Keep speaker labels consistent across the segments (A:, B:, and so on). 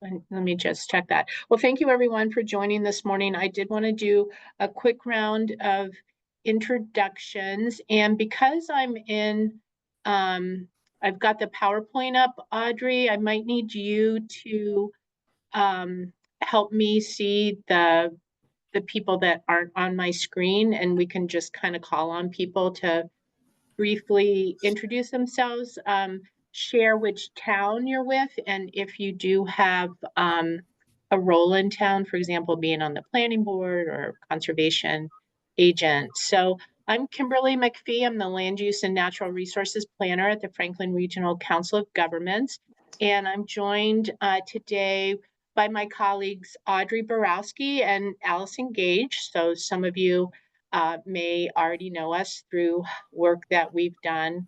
A: let me just check that. Well, thank you everyone for joining this morning. I did want to do a quick round of introductions, and because I'm in, I've got the PowerPoint up, Audrey, I might need you to help me see the people that aren't on my screen, and we can just kind of call on people to briefly introduce themselves, share which town you're with, and if you do have a role in town, for example, being on the planning board or conservation agent. So I'm Kimberly McPhee. I'm the Land Use and Natural Resources Planner at the Franklin Regional Council of Governments. And I'm joined today by my colleagues Audrey Borowski and Allison Gage. So some of you may already know us through work that we've done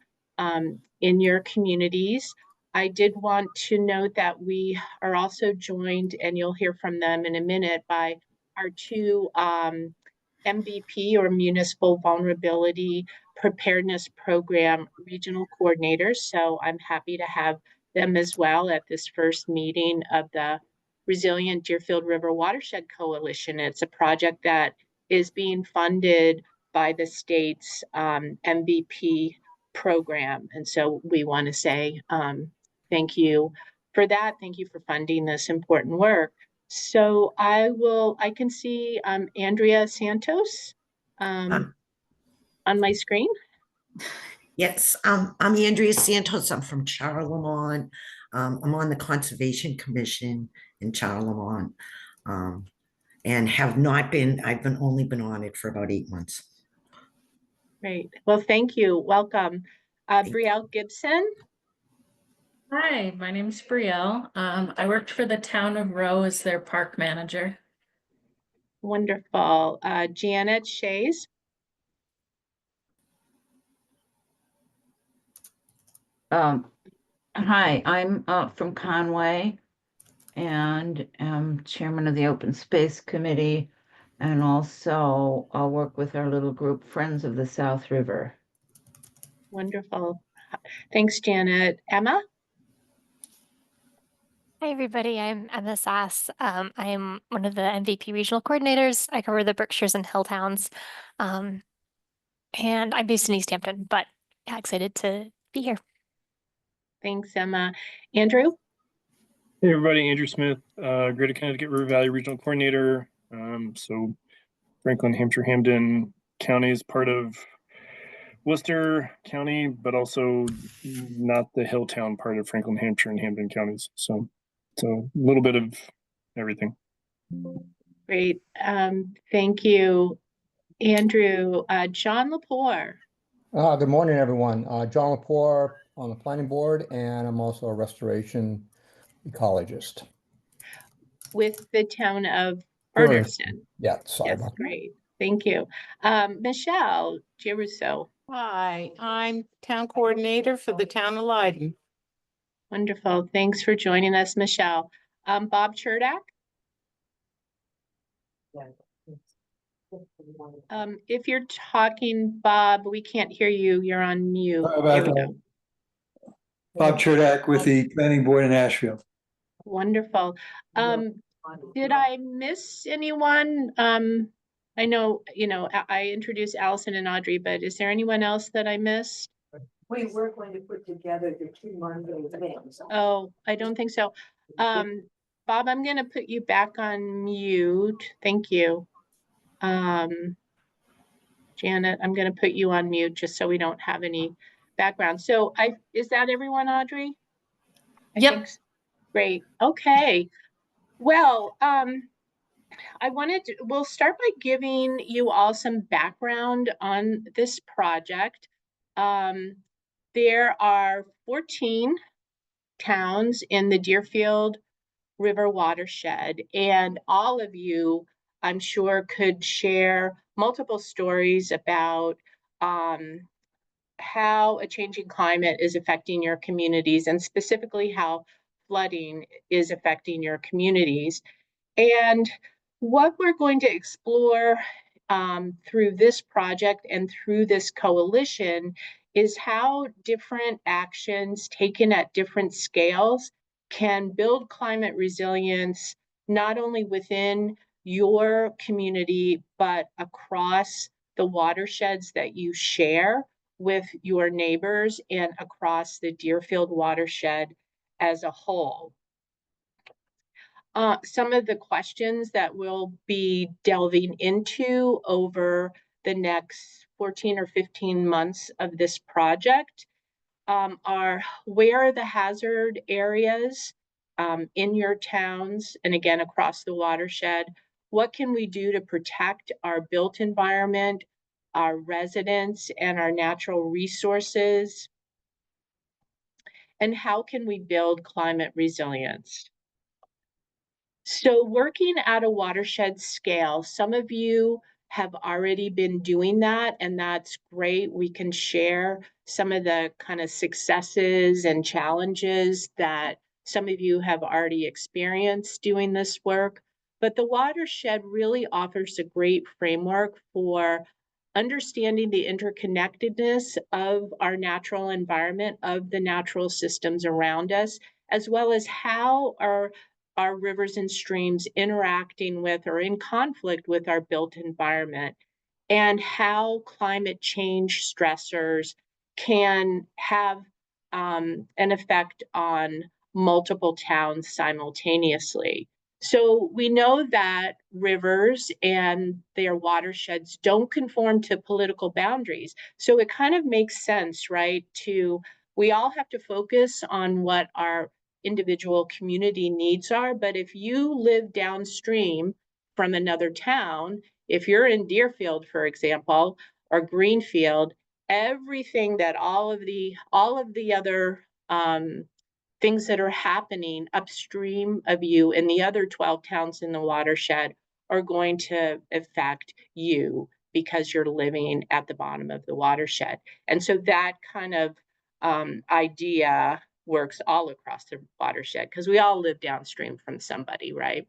A: in your communities. I did want to note that we are also joined, and you'll hear from them in a minute, by our two MVP or Municipal Vulnerability Preparedness Program regional coordinators. So I'm happy to have them as well at this first meeting of the Resilient Deerfield River Watershed Coalition. It's a project that is being funded by the state's MVP program. And so we want to say thank you for that. Thank you for funding this important work. So I can see Andrea Santos on my screen.
B: Yes, I'm Andrea Santos. I'm from Charlemont. I'm on the Conservation Commission in Charlemont. And have not been, only been on it for about 8 months.
A: Great. Well, thank you. Welcome. Brielle Gibson.
C: Hi, my name is Brielle. I worked for the town of Rowe as their park manager.
A: Wonderful. Janet Shays.
D: Hi, I'm from Conway and am chairman of the Open Space Committee, and also I'll work with our little group Friends of the South River.
A: Wonderful. Thanks, Janet. Emma?
E: Hi, everybody. I'm Emma Sass. I'm one of the MVP regional coordinators. I cover the Berkshires and Hill Towns. And I'm based in East Hampton, but yeah, excited to be here.
A: Thanks, Emma. Andrew?
F: Hey, everybody. Andrew Smith, Greater Connecticut River Valley Regional Coordinator. So Franklin, Hampshire, Hamden County is part of Worcester County, but also not the Hilltown part of Franklin, Hampshire, and Hamden counties. So it's a little bit of everything.
A: Great. Thank you, Andrew. John Lepore.
G: Good morning, everyone. John Lepore on the planning board, and I'm also a restoration ecologist.
A: With the town of Berniston.
G: Yeah, sorry.
A: Yes, great. Thank you. Michelle Girusso.
H: Hi, I'm town coordinator for the town of Leiden.
A: Wonderful. Thanks for joining us, Michelle. Bob Cherdak. If you're talking, Bob, we can't hear you. You're on mute. There we go.
I: Bob Cherdak with the planning board in Asheville.
A: Wonderful. Did I miss anyone? I know, I introduced Allison and Audrey, but is there anyone else that I missed?
H: We were going to put together the 2 Monday events.
A: Oh, I don't think so. Bob, I'm going to put you back on mute. Thank you. Janet, I'm going to put you on mute just so we don't have any background. So is that everyone, Audrey?
C: Yep.
A: Great. Okay. Well, we'll start by giving you all some background on this project. There are 14 towns in the Deerfield River watershed, and all of you, I'm sure, could share multiple stories about how a changing climate is affecting your communities, and specifically how flooding is affecting your communities. And what we're going to explore through this project and through this coalition is how different actions taken at different scales can build climate resilience, not only within your community, but across the watersheds that you share with your neighbors and across the Deerfield watershed as a whole. Some of the questions that we'll be delving into over the next 14 or 15 months of this project are, where are the hazard areas in your towns and again across the watershed? What can we do to protect our built environment, our residents, and our natural resources? And how can we build climate resilience? So working at a watershed scale, some of you have already been doing that, and that's great. We can share some of the kind of successes and challenges that some of you have already experienced doing this work. But the watershed really offers a great framework for understanding the interconnectedness of our natural environment, of the natural systems around us, as well as how our rivers and streams interacting with or in conflict with our built environment, and how climate change stressors can have an effect on multiple towns simultaneously. So we know that rivers and their watersheds don't conform to political boundaries. So it kind of makes sense, right? We all have to focus on what our individual community needs are. But if you live downstream from another town, if you're in Deerfield, for example, or Greenfield, everything that all of the other things that are happening upstream of you in the other 12 towns in the watershed are going to affect you because you're living at the bottom of the watershed. And so that kind of idea works all across the watershed because we all live downstream from somebody, right?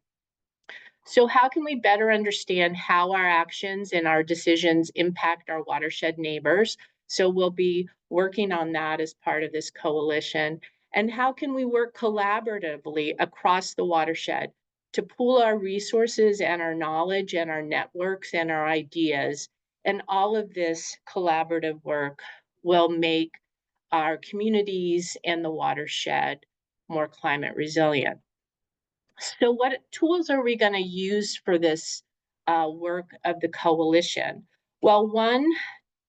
A: So how can we better understand how our actions and our decisions impact our watershed neighbors? So we'll be working on that as part of this coalition. And how can we work collaboratively across the watershed to pool our resources and our knowledge and our networks and our ideas? And all of this collaborative work will make our communities and the watershed more climate resilient. So what tools are we going to use for this work of the coalition? Well, one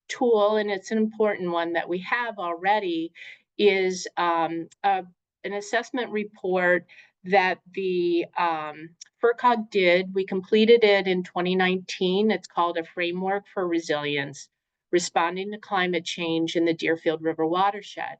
A: tool, and it's an important one that we have already, is an assessment report that the FERCog did. We completed it in 2019. It's called A Framework for Resilience, Responding to Climate Change in the Deerfield River Watershed.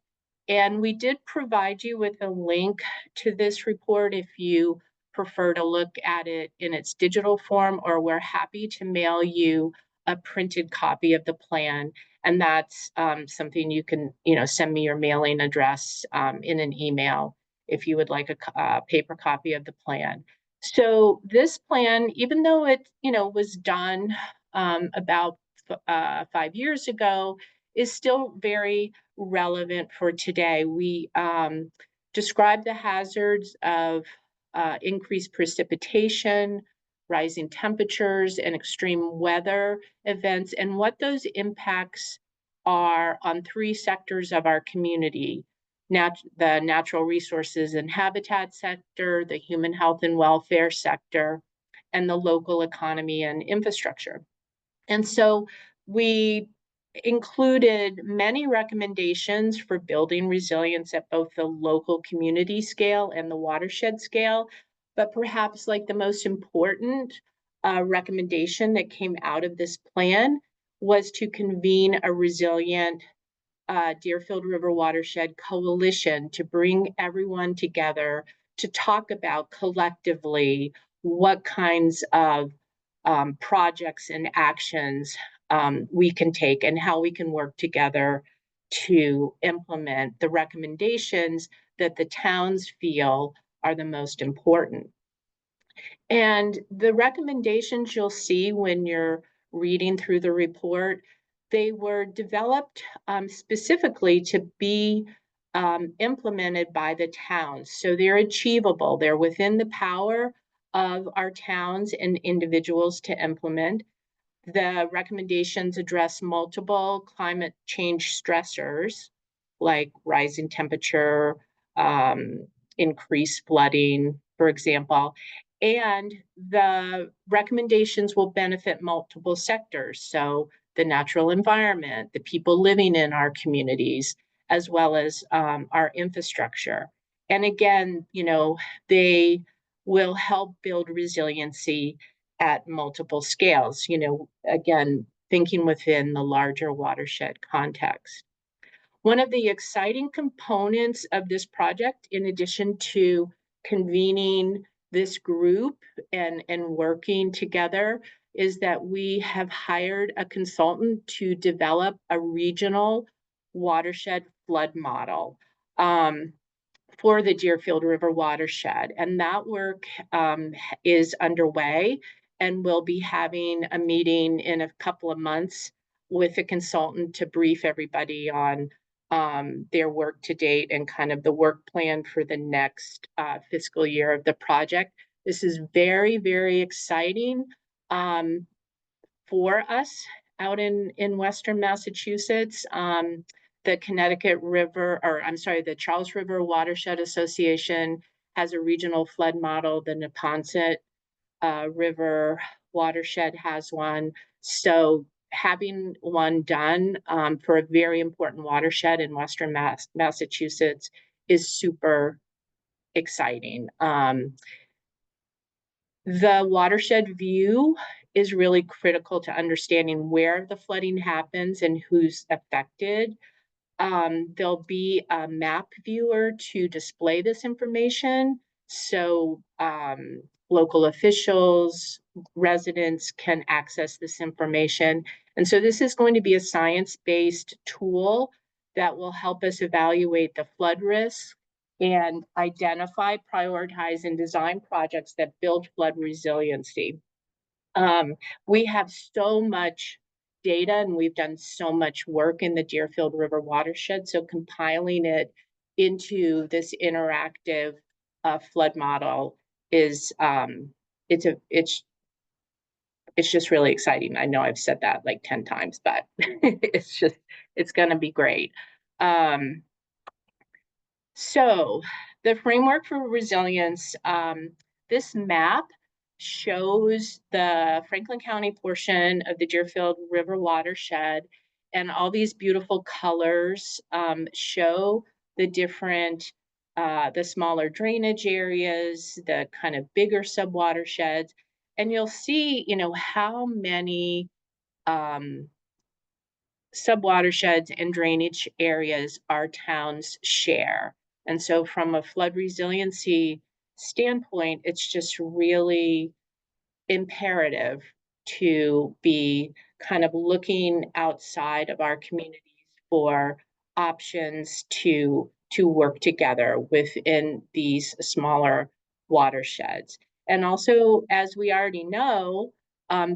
A: And we did provide you with a link to this report if you prefer to look at it in its digital form, or we're happy to mail you a printed copy of the plan. And that's something you can, send me your mailing address in an email if you would like a paper copy of the plan. So this plan, even though it, was done about 5 years ago, is still very relevant for today. We describe the hazards of increased precipitation, rising temperatures, and extreme weather events, and what those impacts are on 3 sectors of our community: the natural resources and habitat sector, the human health and welfare sector, and the local economy and infrastructure. And so we included many recommendations for building resilience at both the local community scale and the watershed scale. But perhaps like the most important recommendation that came out of this plan was to convene a resilient Deerfield River Watershed Coalition to bring everyone together to talk about collectively what kinds of projects and actions we can take and how we can work together to implement the recommendations that the towns feel are the most important. And the recommendations you'll see when you're reading through the report, they were developed specifically to be implemented by the towns. So they're achievable. They're within the power of our towns and individuals to implement. The recommendations address multiple climate change stressors like rising temperature, increased flooding, for example. And the recommendations will benefit multiple sectors. So the natural environment, the people living in our communities, as well as our infrastructure. And again, they will help build resiliency at multiple scales, again, thinking within the larger watershed context. One of the exciting components of this project, in addition to convening this group and working together, is that we have hired a consultant to develop a regional watershed flood model. For the Deerfield River watershed. And that work is underway, and we'll be having a meeting in a couple of months with a consultant to brief everybody on their work to date and kind of the work plan for the next fiscal year of the project. This is very, very exciting for us out in Western Massachusetts. The Connecticut River, or I'm sorry, the Charles River Watershed Association has a regional flood model. The Neponset River Watershed has one. So having one done for a very important watershed in Western Massachusetts is super exciting. The watershed view is really critical to understanding where the flooding happens and who's affected. There'll be a map viewer to display this information. So local officials, residents can access this information. And so this is going to be a science-based tool that will help us evaluate the flood risk and identify, prioritize, and design projects that build flood resiliency. We have so much data and we've done so much work in the Deerfield River watershed. So compiling it into this interactive flood model is it's just really exciting. I know I've said that like 10 times, but it's going to be great. So the framework for resilience, this map shows the Franklin County portion of the Deerfield River watershed, and all these beautiful colors show the different, the smaller drainage areas, the kind of bigger subwatersheds, and you'll see, how many subwatersheds and drainage areas our towns share. And so from a flood resiliency standpoint, it's just really imperative to be kind of looking outside of our communities for options to work together within these smaller watersheds. And also, as we already know,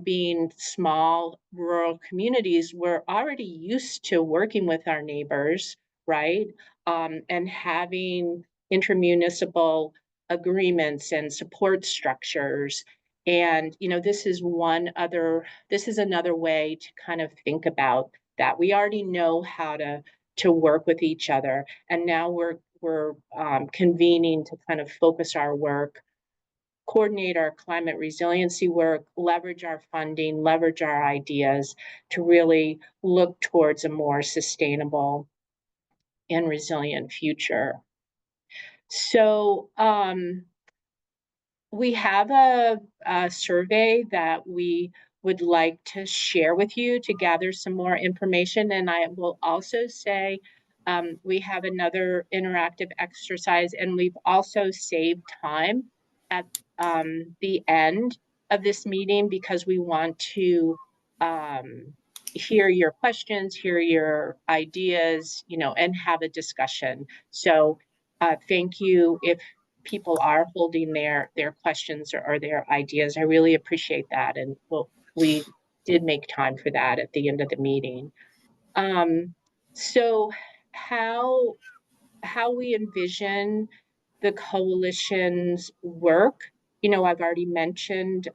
A: being small rural communities, we're already used to working with our neighbors, right? And having intermunicipal agreements and support structures. And, this is another way to kind of think about that. We already know how to work with each other. And now we're convening to kind of focus our work, coordinate our climate resiliency work, leverage our funding, leverage our ideas to really look towards a more sustainable and resilient future. So we have a survey that we would like to share with you to gather some more information. And I will also say we have another interactive exercise, and we've also saved time at the end of this meeting because we want to hear your questions, hear your ideas, and have a discussion. So thank you if people are holding their questions or their ideas. I really appreciate that. And we did make time for that at the end of the meeting. So how we envision the coalition's work, you know, I've already mentioned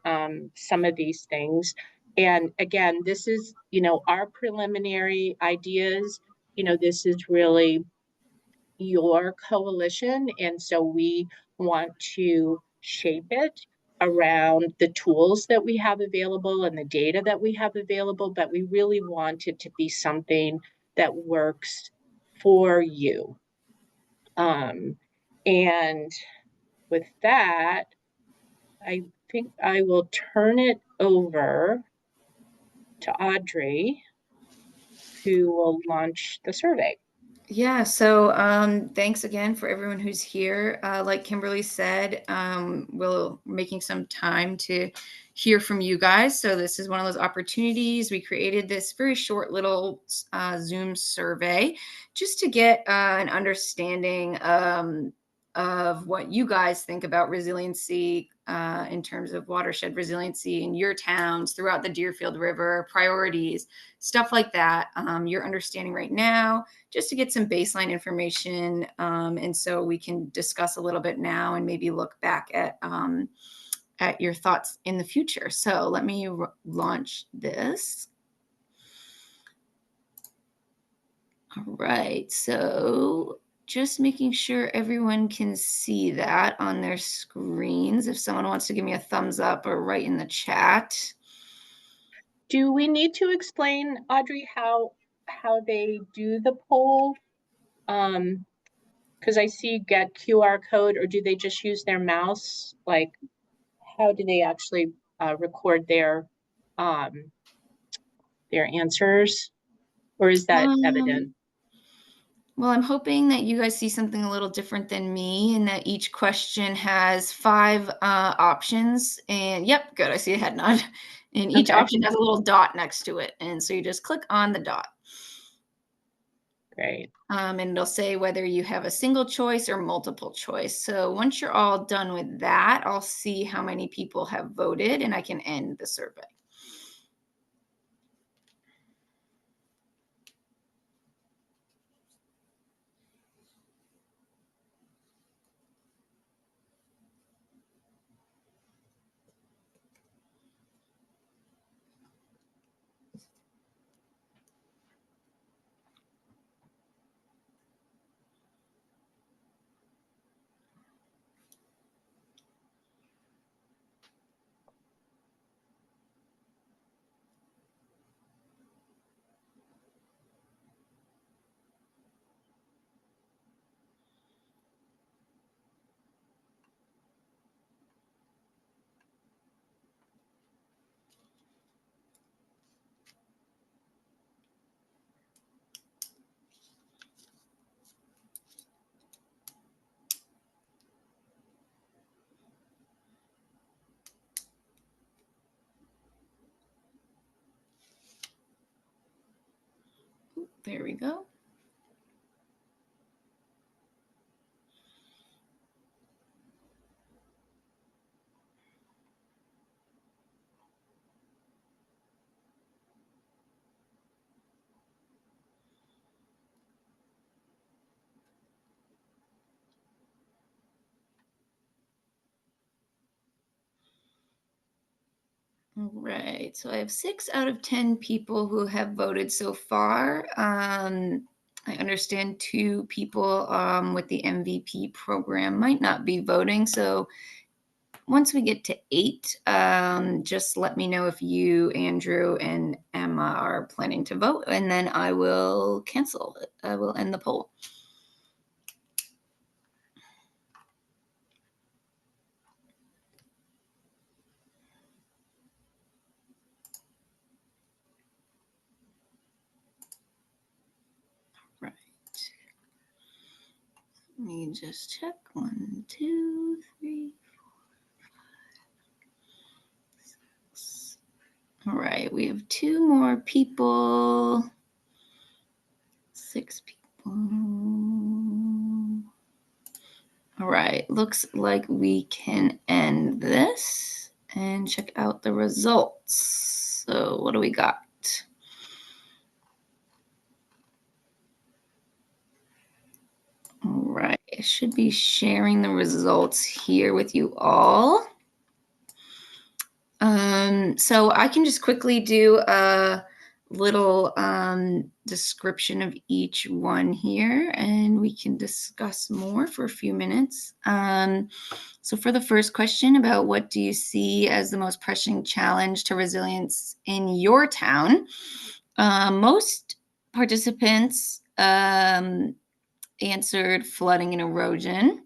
A: some of these things. And again, this is, you know, our preliminary ideas. You know, this is really your coalition. And so we want to shape it around the tools that we have available and the data that we have available, but we really want it to be something that works for you. And with that, I think I will turn it over to Audrey, who will launch the survey.
J: Yeah, so thanks again for everyone who's here. Like Kimberly said, we're making some time to hear from you guys. So this is one of those opportunities. We created this very short little Zoom survey just to get an understanding of what you guys think about resiliency in terms of watershed resiliency in your towns throughout the Deerfield River, priorities, stuff like that. Your understanding right now, just to get some baseline information. And so we can discuss a little bit now and maybe look back at your thoughts in the future. So let me launch this. All right, so just making sure everyone can see that on their screens. If someone wants to give me a thumbs up or write in the chat.
A: Do we need to explain, Audrey, how they do the poll? Because I see get QR code, or do they just use their mouse? Like, how do they actually record their answers, or is that evident?
J: Well, I'm hoping that you guys see something a little different than me, and that each question has 5 options. And yep, good. I see a head nod. And each
A: Okay.
J: option has a little dot next to it. And so you just click on the dot.
A: Great.
J: And it'll say whether you have a single choice or multiple choice. So once you're all done with that, I'll see how many people have voted, and I can end the survey. There we go. All right, so I have 6 out of 10 people who have voted so far. I understand 2 people with the MVP program might not be voting. So once we get to 8, just let me know if you, Andrew, and Emma are planning to vote, and then I will cancel it. I will end the poll. Right. Let me just check. 1, 2, 3, 4, 5, 6. All right, we have 2 more people. 6 people. All right, looks like we can end this and check out the results. So what do we got? should be sharing the results here with you all. So I can just quickly do a little description of each one here, and we can discuss more for a few minutes. So for the first question about what do you see as the most pressing challenge to resilience in your town, most participants answered flooding and erosion,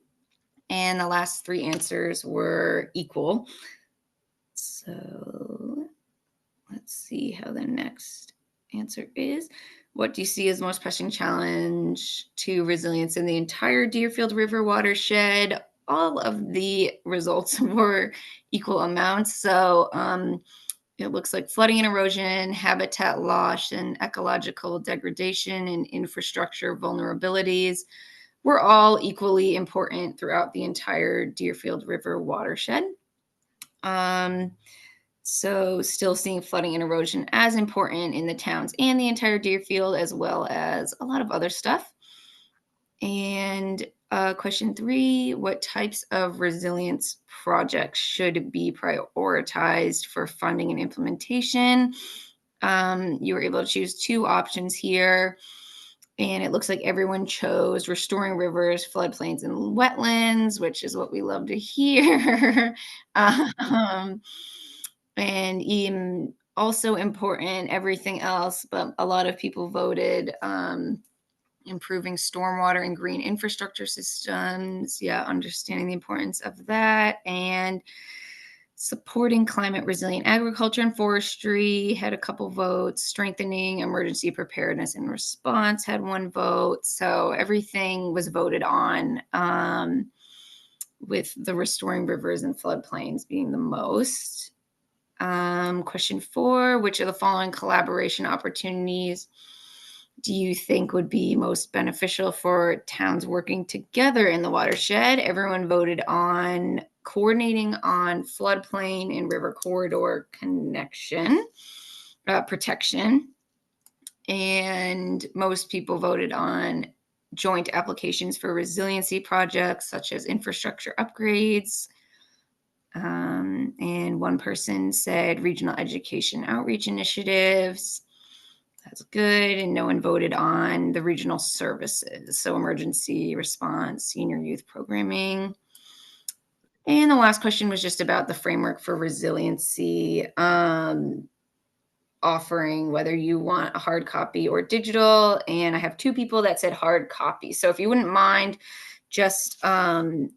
J: and the last three answers were equal. So let's see how the next answer is. What do you see as the most pressing challenge to resilience in the entire Deerfield River watershed? All of the results were equal amounts. So it looks like flooding and erosion, habitat loss, and ecological degradation and infrastructure vulnerabilities were all equally important throughout the entire Deerfield River watershed. So still seeing flooding and erosion as important in the towns and the entire Deerfield, as well as a lot of other stuff. And question 3, what types of resilience projects should be prioritized for funding and implementation? You were able to choose 2 options here. And it looks like everyone chose restoring rivers, floodplains, and wetlands, which is what we love to hear. And even also important, everything else, but a lot of people voted improving stormwater and green infrastructure systems. Yeah, understanding the importance of that. And supporting climate resilient agriculture and forestry had a couple votes. Strengthening emergency preparedness and response had 1 vote. So everything was voted on, with the restoring rivers and floodplains being the most. Question 4, which of the following collaboration opportunities do you think would be most beneficial for towns working together in the watershed? Everyone voted on coordinating on floodplain and river corridor protection. And most people voted on joint applications for resiliency projects such as infrastructure upgrades. And 1 person said regional education outreach initiatives. That's good. And no one voted on the regional services. So emergency response, senior youth programming. And the last question was just about the framework for resiliency, offering whether you want a hard copy or digital. And I have 2 people that said hard copy. So if you wouldn't mind just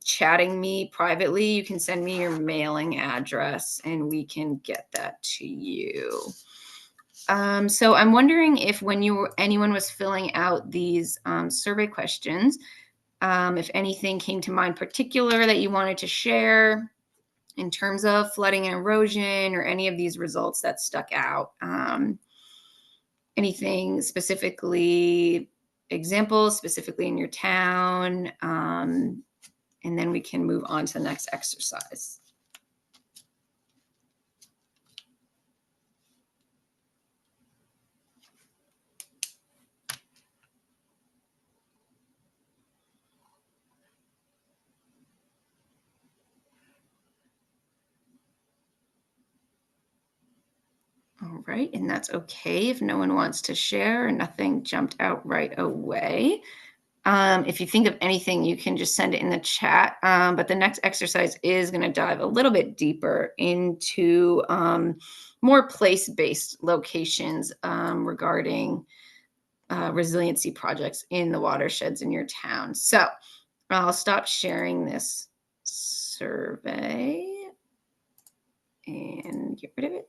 J: chatting me privately, you can send me your mailing address and we can get that to you. So I'm wondering if when anyone was filling out these survey questions, if anything came to mind particular that you wanted to share in terms of flooding and erosion or any of these results that stuck out. Anything specifically, examples specifically in your town, and then we can move on to the next exercise. All right, and that's okay if no one wants to share and nothing jumped out right away. If you think of anything, you can just send it in the chat. But the next exercise is going to dive a little bit deeper into more place-based locations regarding resiliency projects in the watersheds in your town. So I'll stop sharing this survey and get rid of it.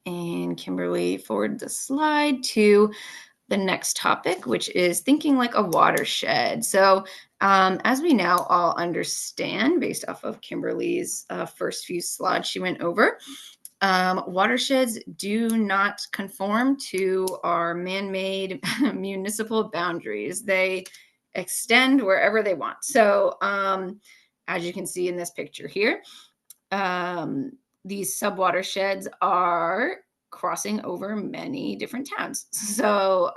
J: And Kimberly, forward the slide to the next topic, which is thinking like a watershed. So as we now all understand, based off of Kimberly's first few slides she went over, watersheds do not conform to our man-made municipal boundaries. They extend wherever they want. So as you can see in this picture here, these subwatersheds are crossing over many different towns. So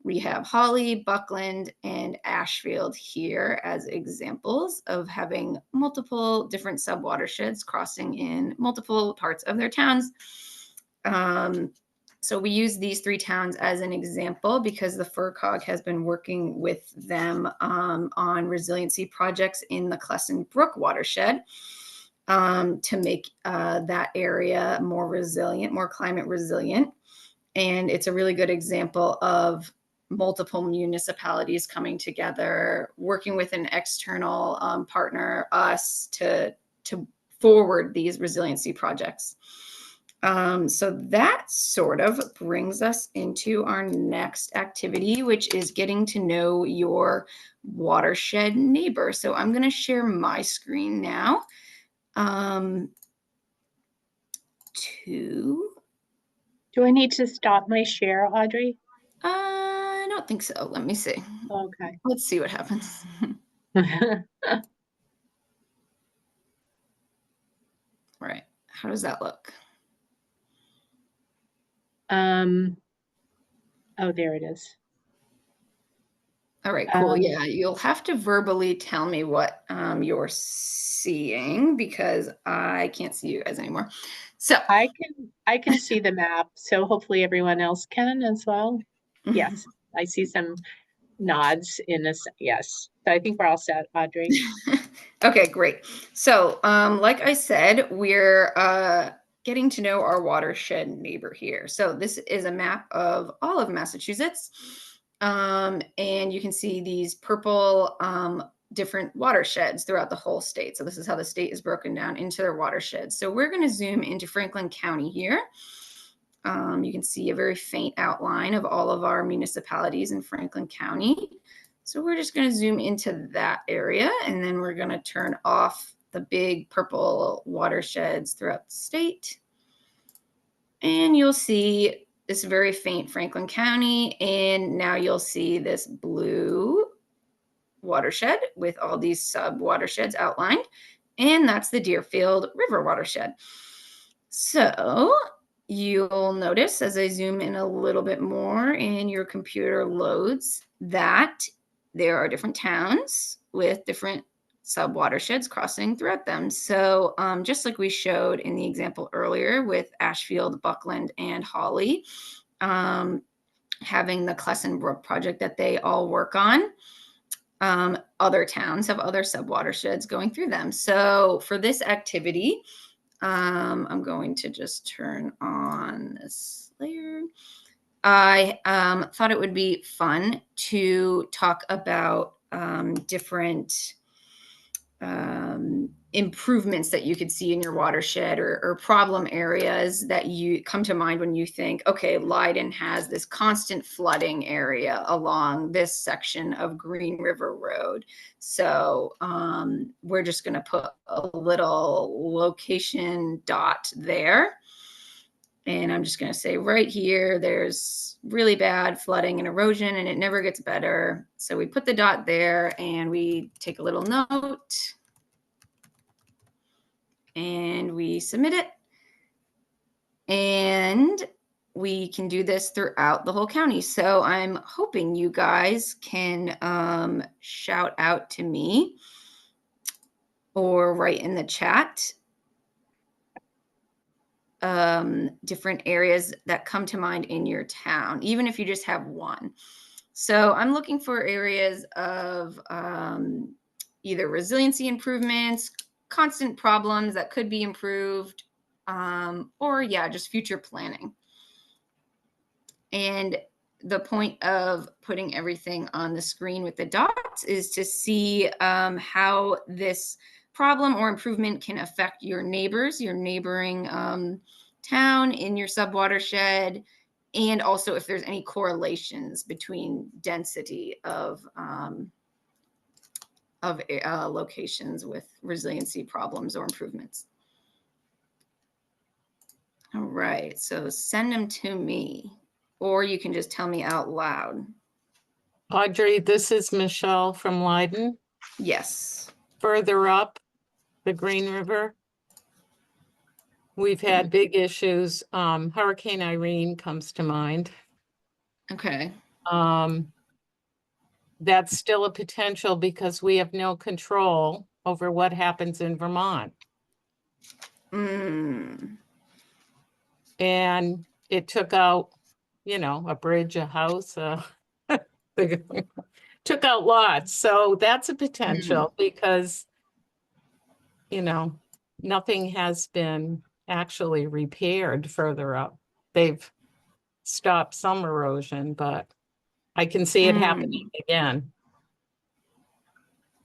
J: we have Holly, Buckland, and Ashfield here as examples of having multiple different sub-watersheds crossing in multiple parts of their towns. So we use these 3 towns as an example because the FERCog has been working with them on resiliency projects in the Clesson Brook watershed to make that area more resilient, more climate resilient. And it's a really good example of multiple municipalities coming together, working with an external partner, us, to forward these resiliency projects. So that sort of brings us into our next activity, which is getting to know your watershed neighbor. So I'm going to share my screen now.
A: Do I need to stop my share, Audrey?
J: I don't think so. Let me see.
A: Okay.
J: Let's see what happens. Right. How does that look?
A: Oh, there it is.
J: All right, cool. Yeah, you'll have to verbally tell me what you're seeing because I can't see you guys anymore. So
A: I can see the map, so hopefully everyone else can as well. Yes, I see some nods in this. Yes, so I think we're all set, Audrey.
J: Okay, great. So, like I said, we're getting to know our watershed neighbor here. So this is a map of all of Massachusetts. And you can see these purple different watersheds throughout the whole state. So this is how the state is broken down into their watersheds. So we're going to zoom into Franklin County here. You can see a very faint outline of all of our municipalities in Franklin County. So we're just going to zoom into that area, and then we're going to turn off the big purple watersheds throughout the state. And you'll see this very faint Franklin County, and now you'll see this blue watershed with all these sub watersheds outlined, and that's the Deerfield River watershed. So you'll notice as I zoom in a little bit more and your computer loads that there are different towns with different sub watersheds crossing throughout them. So just like we showed in the example earlier with Ashfield, Buckland, and Holly, having the Clesson Brook project that they all work on, other towns have other sub watersheds going through them. So for this activity, I'm going to just turn on this layer. I thought it would be fun to talk about different improvements that you could see in your watershed or problem areas that you come to mind when you think, okay, Leiden has this constant flooding area along this section of Green River Road. So we're just going to put a little location dot there. And I'm just going to say right here, there's really bad flooding and erosion, and it never gets better. So we put the dot there and we take a little note and we submit it. And we can do this throughout the whole county. So I'm hoping you guys can shout out to me or write in the chat different areas that come to mind in your town, even if you just have one. So I'm looking for areas of either resiliency improvements, constant problems that could be improved, or yeah, just future planning. And the point of putting everything on the screen with the dots is to see how this problem or improvement can affect your neighbors, your neighboring town in your subwatershed, and also if there's any correlations between density of locations with resiliency problems or improvements. All right, so send them to me, or you can just tell me out loud.
H: Audrey, this is Michelle from Leiden.
J: Yes.
H: Further up the Green River, we've had big issues. Hurricane Irene comes to mind.
J: Okay.
H: That's still a potential because we have no control over what happens in Vermont.
J: Mm.
H: And it took out, you know, a bridge, a house, took out lots. So that's a potential because, you know, nothing has been actually repaired further up. They've stopped some erosion, but I can see it happening again.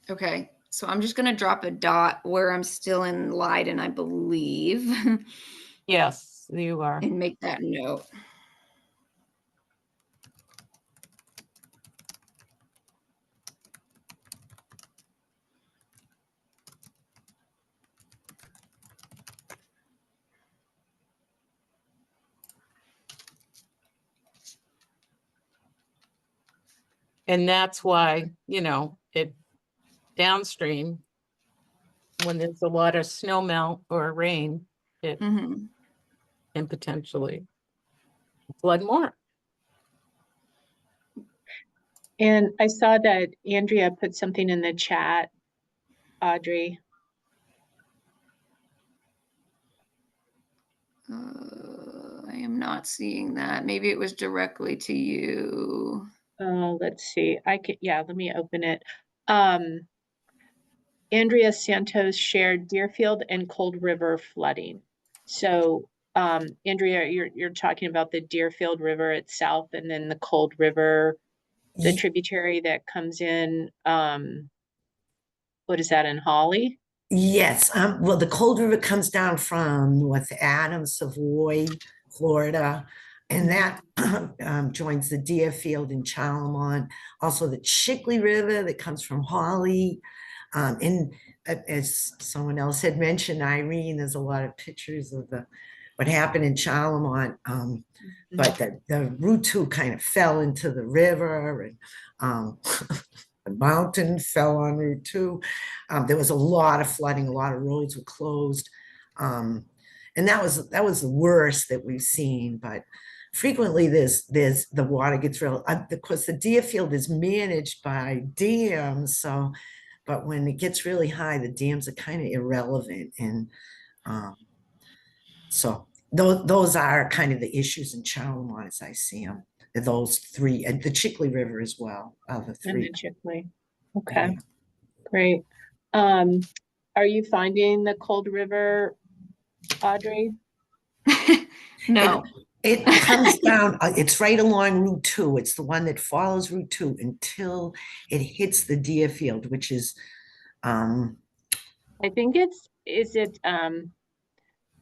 J: Okay, so I'm just gonna drop a dot where I'm still in Leiden, I believe,
H: Yes, you are.
J: and make that note.
H: And that's why, you know, it downstream, when there's a lot of snow melt or rain, it
J: Mm-hmm.
H: can potentially flood more.
A: And I saw that Andrea put something in the chat, Audrey.
J: I am not seeing that. Maybe it was directly to you.
A: Let's see. Yeah, let me open it. Andrea Santos shared Deerfield and Cold River flooding. So, Andrea, you're talking about the Deerfield River itself, and then the Cold River, the
B: Ye-
A: tributary that comes in, what is that, in Holly?
B: Yes, well, the Cold River comes down from North Adams, Savoy, Florida, and that joins the Deerfield in Charlemont. Also, the Chickley River that comes from Holly. And as someone else had mentioned, Irene, there's a lot of pictures of what happened in Charlemont. But the Route 2 kind of fell into the river, and the mountain fell on Route 2. There was a lot of flooding, a lot of roads were closed. And that was the worst that we've seen. But frequently there's the water gets real, because the Deerfield is managed by dams. So, but when it gets really high, the dams are kind of irrelevant. And so those are kind of the issues in Charlemont as I see them. Those three, and the Chickley River as well, the
A: And
B: three.
A: the Chickley. Okay,
B: Yeah.
A: great. Are you finding the Cold River, Audrey?
J: No.
B: It comes down, it's right along Route 2. It's the one that follows Route 2 until it hits the Deerfield, which is,
A: I think is it,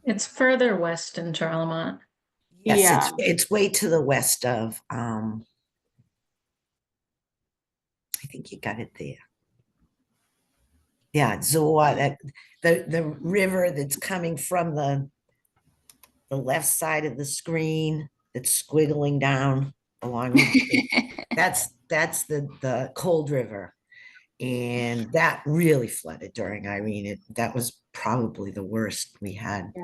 C: It's further west in Charlemont.
B: yes,
A: yeah,
B: it's way to the west of, I think you got it there. Yeah, Zoa, the river that's coming from the left side of the screen that's squiggling down along Route 2. That's the Cold River. And that really flooded during Irene. That was probably the worst we had.
A: yeah.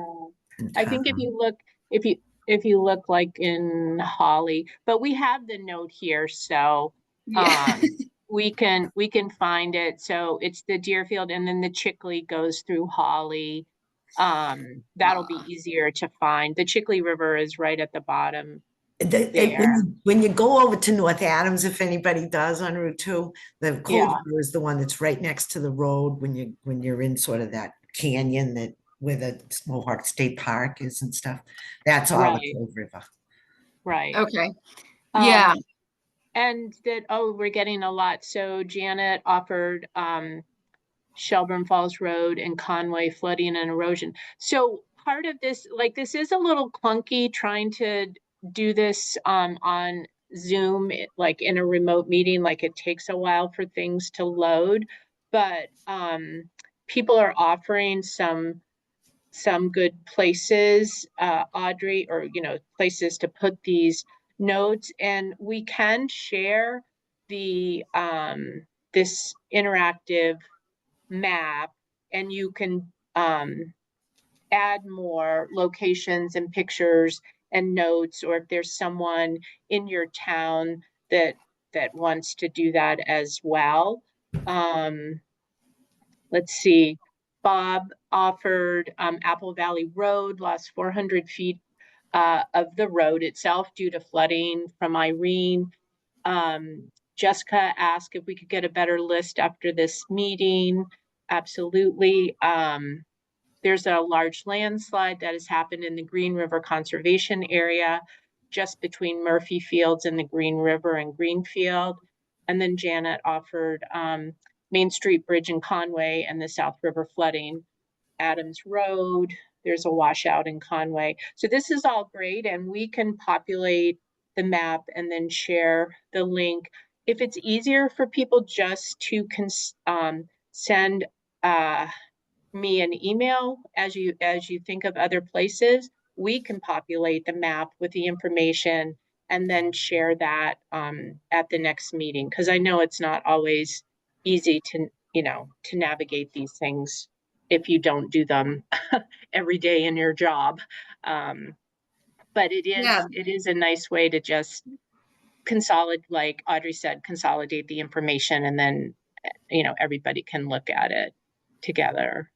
B: in
A: I think if
B: town.
A: you look, if you look like in Holly, but we have the note here, so
J: Yeah.
A: we can find it. So it's the Deerfield, and then the Chickley goes through Holly. That'll be easier to find. The Chickley River is right at the bottom there.
B: When you go over to North Adams, if anybody does on Route 2, the Cold
A: Yeah.
B: River is the one that's right next to the road when you're in sort of that canyon that where the Mohawk State Park is and stuff. That's all
A: Right.
B: the Cold River.
A: Right.
J: Okay. Yeah.
A: And that, we're getting a lot. So Janet offered Shelburne Falls Road and Conway flooding and erosion. So part of this, like, this is a little clunky trying to do this on Zoom, like in a remote meeting, like it takes a while for things to load. But people are offering some good places, Audrey, or places to put these notes, and we can share the this interactive map, and you can add more locations and pictures and notes, or if there's someone in your town that wants to do that as well. Let's see. Bob offered Apple Valley Road, lost 400 feet of the road itself due to flooding from Irene. Jessica asked if we could get a better list after this meeting. Absolutely. There's a large landslide that has happened in the Green River Conservation Area, just between Murphy Fields and the Green River and Greenfield. And then Janet offered Main Street Bridge in Conway and the South River flooding. Adams Road, there's a washout in Conway. So this is all great, and we can populate the map and then share the link. If it's easier for people just to send me an email as you think of other places, we can populate the map with the information and then share that at the next meeting, because I know it's not always easy to navigate these things if you don't do them every day in your job. But it is a nice way to just consolidate, like Audrey said, consolidate the information, and then everybody can look at it together.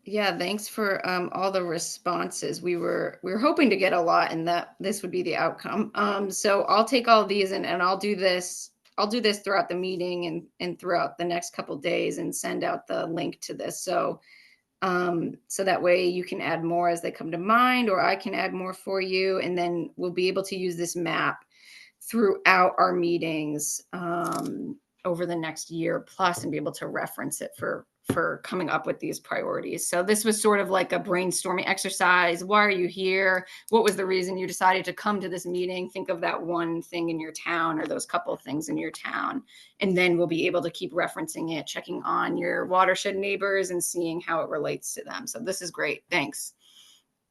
J: Yeah, thanks for all the responses. We were hoping to get a lot, and that this would be the outcome. So I'll take all these and I'll do this. I'll do this throughout the meeting and throughout the next couple days, and send out the link to this. So so that way you can add more as they come to mind, or I can add more for you, and then we'll be able to use this map throughout our meetings over the next year plus, and be able to reference it for coming up with these priorities. So this was sort of like a brainstorming exercise. Why are you here? What was the reason you decided to come to this meeting? Think of that one thing in your town, or those couple of things in your town. And then we'll be able to keep referencing it, checking on your watershed neighbors and seeing how it relates to them. So this is great. Thanks.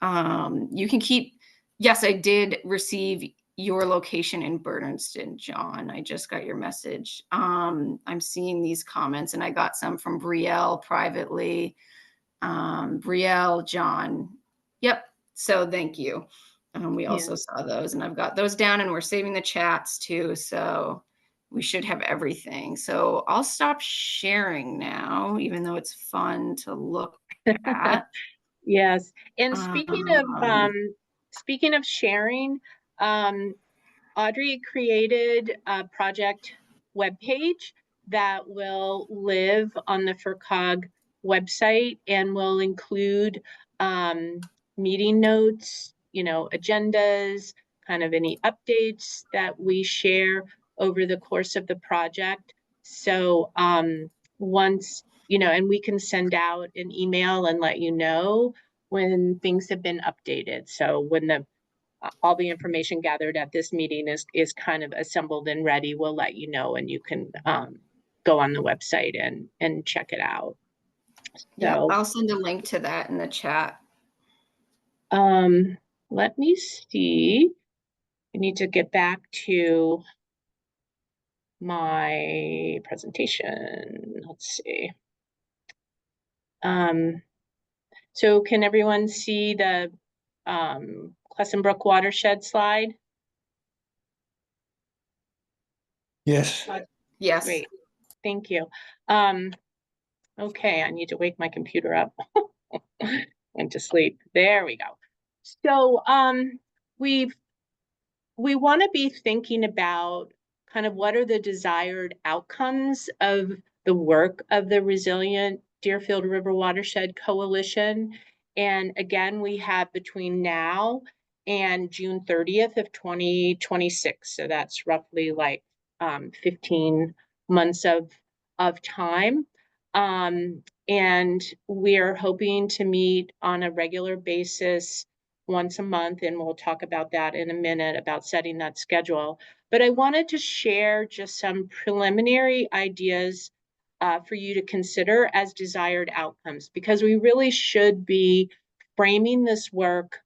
J: You can keep, yes, I did receive your location in Bernston, John. I just got your message. I'm seeing these comments, and I got some from Brielle privately. Brielle, John. Yep. So thank you. We also saw those, and I've got those down, and we're saving the chats too. So we should have everything. So I'll stop sharing now, even though it's fun to look at.
A: Yes. And speaking of sharing, Audrey created a project webpage that will live on the FERCOG website, and will include meeting notes, agendas, kind of any updates that we share over the course of the project. So once, and we can send out an email and let you know when things have been updated. So when all the information gathered at this meeting is kind of assembled and ready, we'll let you know, and you can go on the website and check it out.
J: Yeah,
A: So
J: I'll send a link to that in the chat.
A: let me see. I need to get back to my presentation. Let's see. So can everyone see the Clesson Watershed slide?
I: Yes.
J: Yes.
A: Great. Thank you. Okay, I need to wake my computer up. Went to sleep. There we go. So we want to be thinking about kind of what are the desired outcomes of the work of the Resilient Deerfield River Watershed Coalition. And again, we have between now and June 30th of 2026. So that's roughly like 15 months of time. And we're hoping to meet on a regular basis once a month, and we'll talk about that in a minute, about setting that schedule. But I wanted to share just some preliminary ideas for you to consider as desired outcomes, because we really should be framing this work,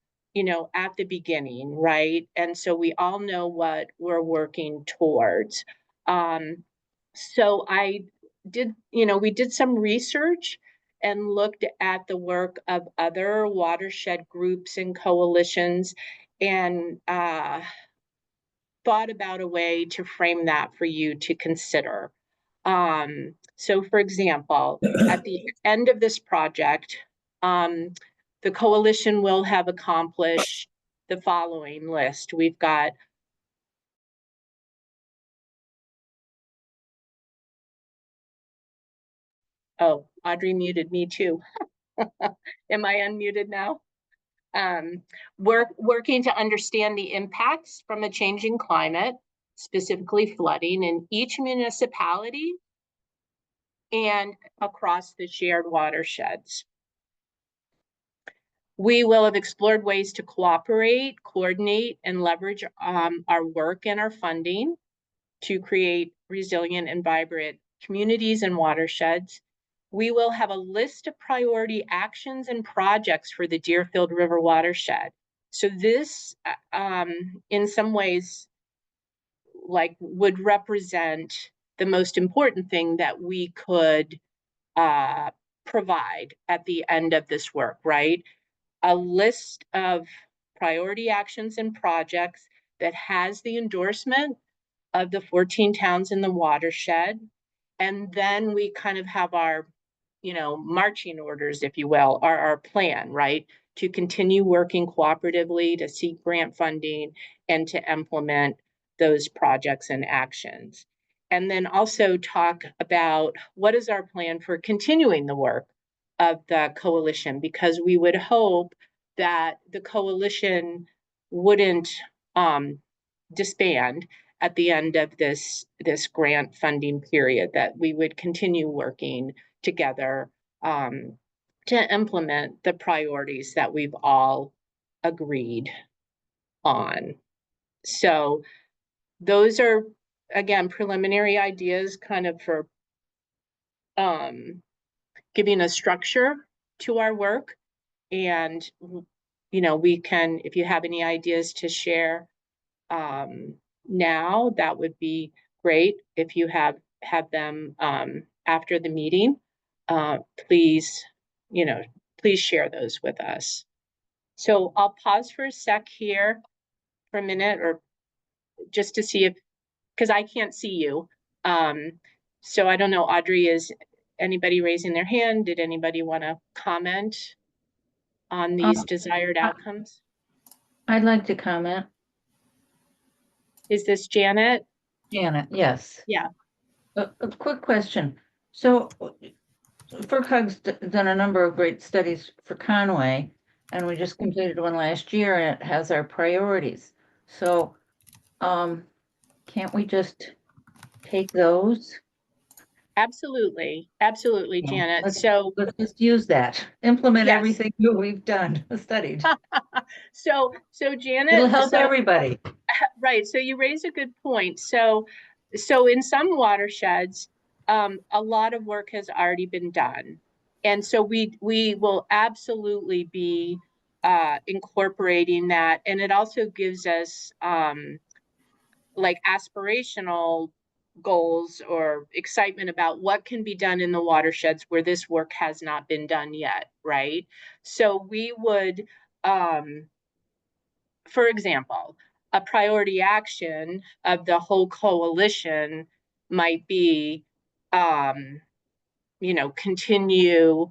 A: at the beginning, right? And so we all know what we're working towards. So we did some research and looked at the work of other watershed groups and coalitions. And thought about a way to frame that for you to consider. So for example, at the end of this project, the coalition will have accomplished the following list. We've got oh, Audrey muted me too. Am I unmuted now? Working to understand the impacts from a changing climate, specifically flooding in each municipality and across the shared watersheds. We will have explored ways to cooperate, coordinate, and leverage our work and our funding to create resilient and vibrant communities and watersheds. We will have a list of priority actions and projects for the Deerfield River watershed. So this, in some ways, like would represent the most important thing that we could provide at the end of this work, right? A list of priority actions and projects that has the endorsement of the 14 towns in the watershed. And then we kind of have our, marching orders, if you will, our plan, right? To continue working cooperatively, to seek grant funding, and to implement those projects and actions. And then also talk about what is our plan for continuing the work of the coalition, because we would hope that the coalition wouldn't disband at the end of this grant funding period, that we would continue working together to implement the priorities that we've all agreed on. So those are, again, preliminary ideas kind of for giving a structure to our work. And, we can, if you have any ideas to share now, that would be great. If you have them after the meeting, please, please share those with us. So I'll pause for a sec here for a minute, or just to see if, because I can't see you. So I don't know, Audrey, is anybody raising their hand? Did anybody want to comment on these desired outcomes?
D: I'd like to comment.
A: Is this Janet?
D: Janet, yes.
A: Yeah.
D: A quick question. So FERCog's done a number of great studies for Conway, and we just completed one last year, and it has our priorities. So can't we just take those?
A: Absolutely. Absolutely,
D: Yeah.
A: Janet. So
D: let's just use that. Implement
A: yes.
D: everything that we've done, studied.
A: So Janet,
D: It'll help everybody.
A: Right. So you raise a good point. So in some watersheds, a lot of work has already been done. And so we will absolutely be incorporating that. And it also gives us like aspirational goals or excitement about what can be done in the watersheds where this work has not been done yet, right? So we would, for example, a priority action of the whole coalition might be, continue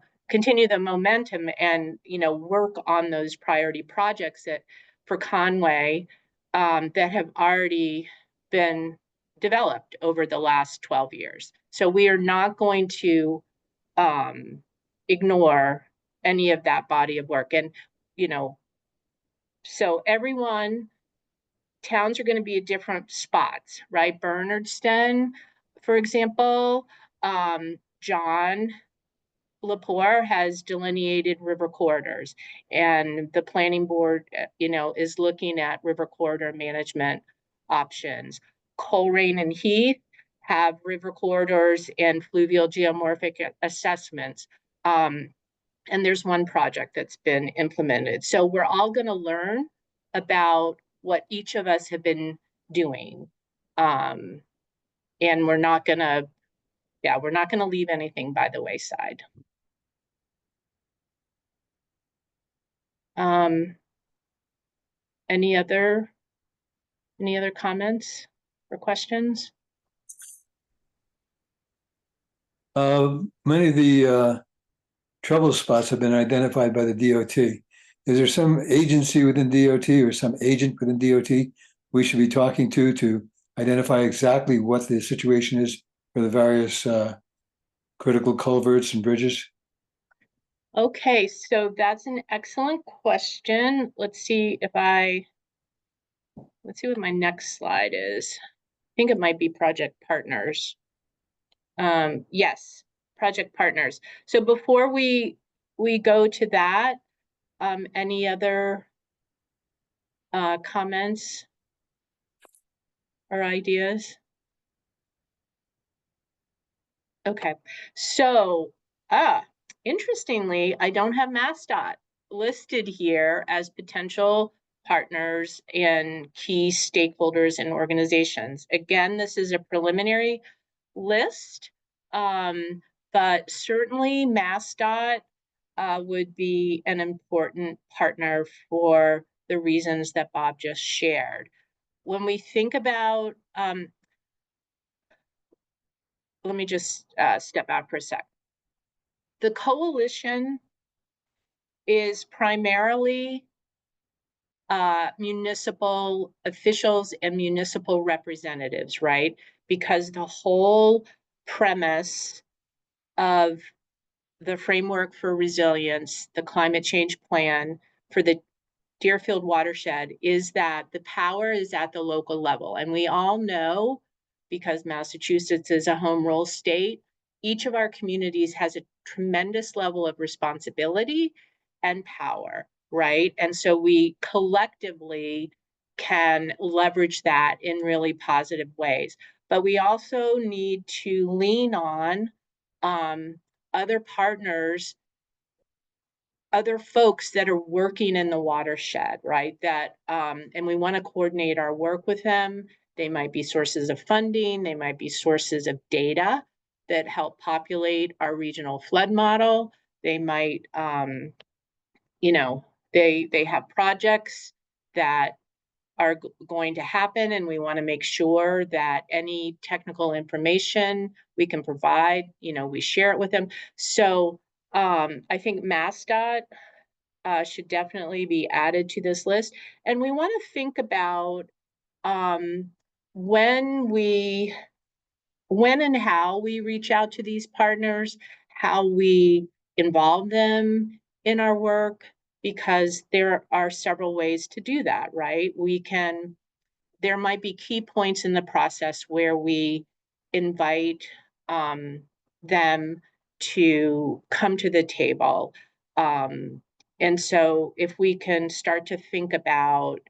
A: the momentum and, work on those priority projects that for Conway that have already been developed over the last 12 years. So we are not going to ignore any of that body of work. And, so towns are going to be at different spots, right? Bernardston, for example, John Lepore has delineated river corridors, and the planning board, is looking at river corridor management options. Coleraine and Heath have river corridors and fluvial geomorphic assessments. And there's one project that's been implemented. So we're all going to learn about what each of us have been doing. And we're not going to leave anything by the wayside. Any other Any other comments or questions?
I: Many of the trouble spots have been identified by the DOT. Is there some agency within DOT or some agent within DOT we should be talking to identify exactly what the situation is for the various critical culverts and bridges?
A: Okay, so that's an excellent question. Let's see what my next slide is. I think it might be project partners. Yes, project partners. So before we go to that, any other comments or ideas? Okay, so, interestingly, I don't have MassDOT listed here as potential partners and key stakeholders and organizations. Again, this is a preliminary list, but certainly MassDOT would be an important partner for the reasons that Bob just shared. When we think about, let me just step out for a sec. The coalition is primarily municipal officials and municipal representatives, right? Because the whole premise of the framework for resilience, the climate change plan for the Deerfield watershed is that the power is at the local level. And we all know, because Massachusetts is a home rule state, each of our communities has a tremendous level of responsibility and power, right? And so we collectively can leverage that in really positive ways. But we also need to lean on other partners, other folks that are working in the watershed, right? That, and we want to coordinate our work with them. They might be sources of funding, they might be sources of data that help populate our regional flood model. They might, you know, they have projects that are going to happen, and we want to make sure that any technical information we can provide, you know, we share it with them. So I think MassDOT should definitely be added to this list. And we want to think about um, when and how we reach out to these partners, how we involve them in our work, because there are several ways to do that, right? There might be key points in the process where we invite them to come to the table. And so if we can start to think about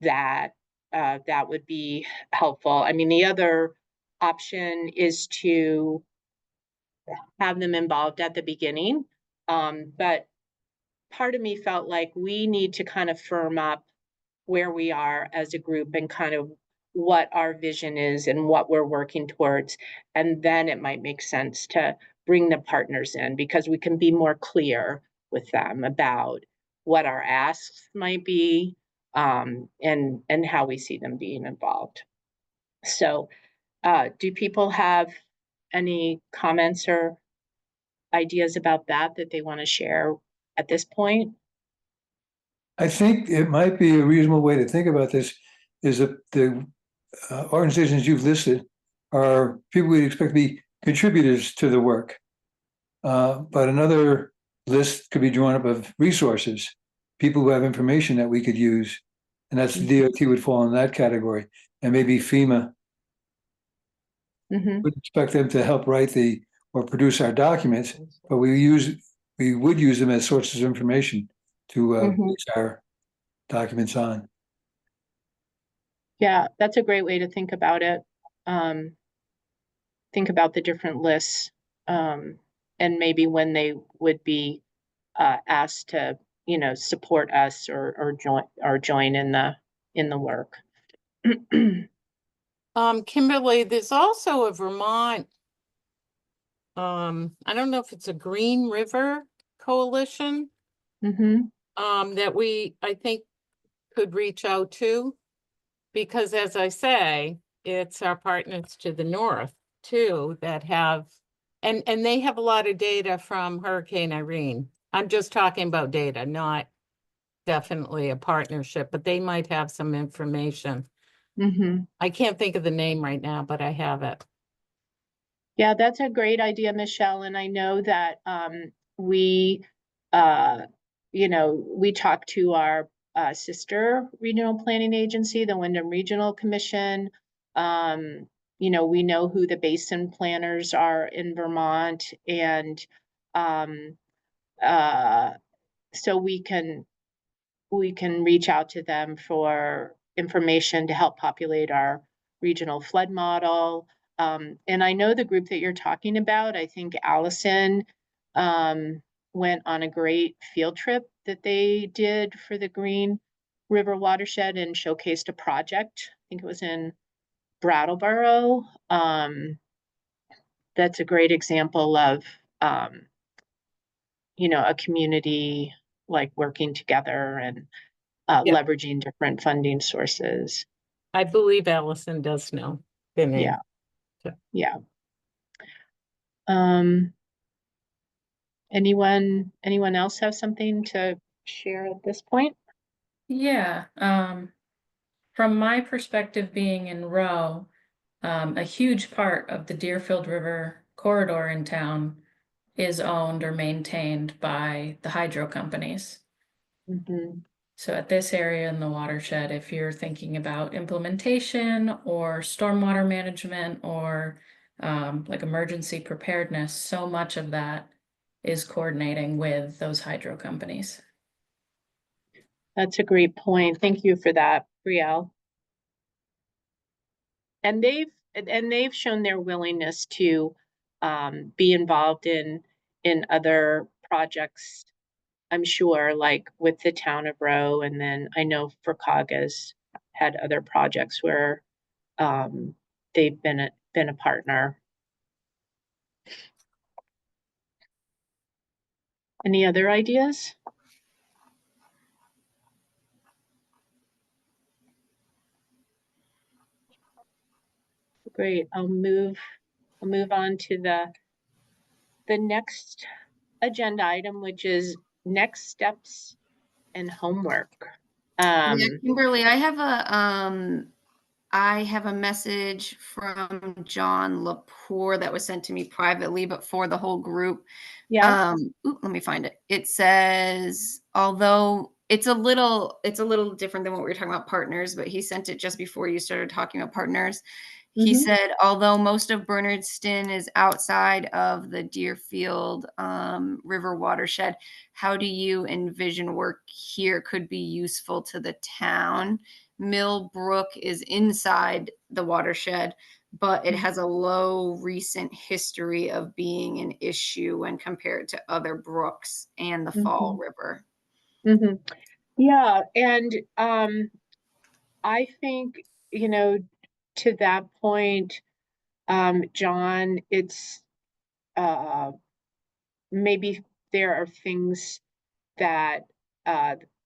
A: that, that would be helpful. I mean, the other option is to have them involved at the beginning. But part of me felt like we need to kind of firm up where we are as a group and kind of what our vision is and what we're working towards. And then it might make sense to bring the partners in, because we can be more clear with them about what our asks might be, and how we see them being involved. So do people have any comments or ideas about that they want to share at this point?
I: I think it might be a reasonable way to think about this is that the organizations you've listed are people we'd expect to be contributors to the work. But another list could be drawn up of resources, people who have information that we could use. And that's the DOT would fall in that category. And maybe FEMA would expect them to help write or produce our documents, but we would use them as sources of information to base our documents on.
A: Yeah, that's a great way to think about it. Think about the different lists, and maybe when they would be asked to, you know, support us or join in the work.
H: Kimberly, there's also a Vermont, I don't know if it's a Green River Coalition, that I think could reach out to, because as I say, it's our partners to the north too that have, and they have a lot of data from Hurricane Irene. I'm just talking about data, not definitely a partnership, but they might have some information.
A: Mm-hmm.
H: I can't think of the name right now, but I have it.
A: Yeah, that's a great idea, Michelle. And I know that we, we talked to our sister regional planning agency, the Wyndham Regional Commission. We know who the basin planners are in Vermont, and um, so we can reach out to them for information to help populate our regional flood model. And I know the group that you're talking about, I think Allison went on a great field trip that they did for the Green River Watershed and showcased a project. I think it was in Brattleboro. That's a great example of, a community like working together and
H: Yeah.
A: leveraging different funding sources.
H: I believe Allison does know the name.
A: Yeah.
H: So.
A: Yeah. Anyone else have something to share at this point?
C: Yeah, from my perspective being in Rowe, a huge part of the Deerfield River corridor in town is owned or maintained by the hydro companies.
A: Mm-hmm.
C: So at this area in the watershed, if you're thinking about implementation or stormwater management or like emergency preparedness, so much of that is coordinating with those hydro companies.
A: That's a great point. Thank you for that, Brielle. And they've shown their willingness to be involved in other projects, I'm sure, like with the town of Rowe, and then I know FERCAG's had other projects where they've been a partner. Any other ideas? Great. I'll move on to the next agenda item, which is next steps and homework.
J: Yeah, Kimberly, I have a message from John Lepore that was sent to me privately, but for the whole group.
A: Yeah.
J: Let me find it. It says, although it's a little different than what we were talking about partners, but he sent it just before you started talking about partners. He
A: Mhm.
J: said, although most of Bernardston is outside of the Deerfield River watershed, how do you envision work here could be useful to the town? Millbrook is inside the watershed, but it has a low recent history of being an issue when compared to other brooks and the Fall River.
A: Mm-hmm. Yeah, and I think, to that point, John, it's maybe there are things that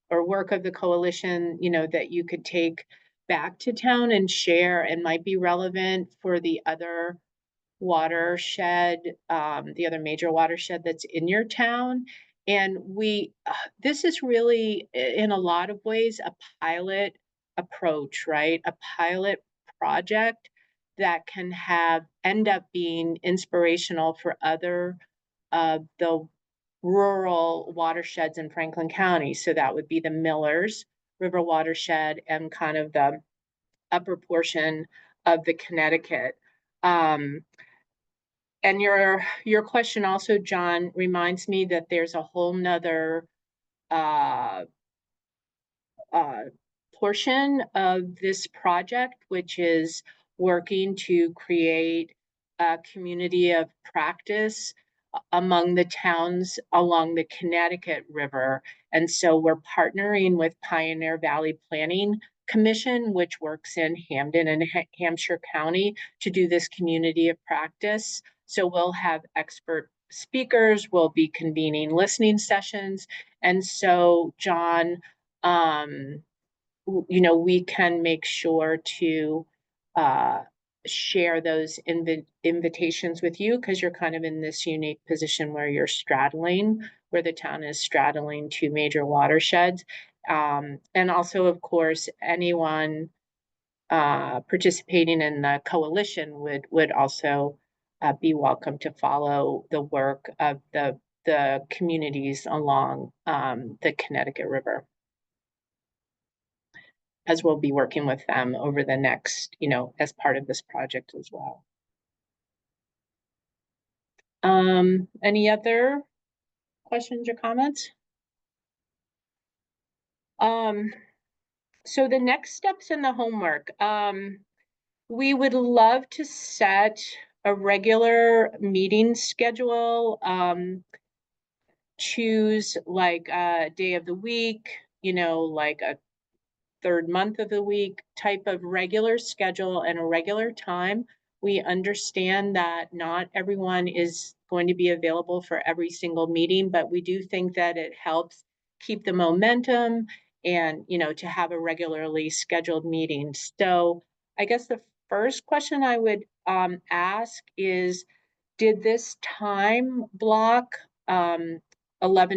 A: or work of the coalition, that you could take back to town and share and might be relevant for the other watershed, the other major watershed that's in your town. And this is really, in a lot of ways, a pilot approach, right? A pilot project that can end up being inspirational for other the rural watersheds in Franklin County. So that would be the Millers River watershed and kind of the upper portion of the Connecticut. And your question also, John, reminds me that there's a whole nother uh, uh, portion of this project, which is working to create a community of practice among the towns along the Connecticut River. And so we're partnering with Pioneer Valley Planning Commission, which works in Hampden and Hampshire County, to do this community of practice. So we'll have expert speakers, we'll be convening listening sessions. And so, John, you know, we can make sure to share those invitations with you, because you're kind of in this unique position where you're straddling, where the town is straddling two major watersheds. And also, of course, anyone participating in the coalition would also be welcome to follow the work of the communities along the Connecticut River, as we'll be working with them over the next, you know, as part of this project as well. Any other questions or comments? So the next steps in the homework, we would love to set a regular meeting schedule, choose like a day of the week, you know, like a third month of the week type of regular schedule and a regular time. We understand that not everyone is going to be available for every single meeting, but we do think that it helps keep the momentum and, you know, to have a regularly scheduled meeting. So I guess the first question I would ask is, did this time block 11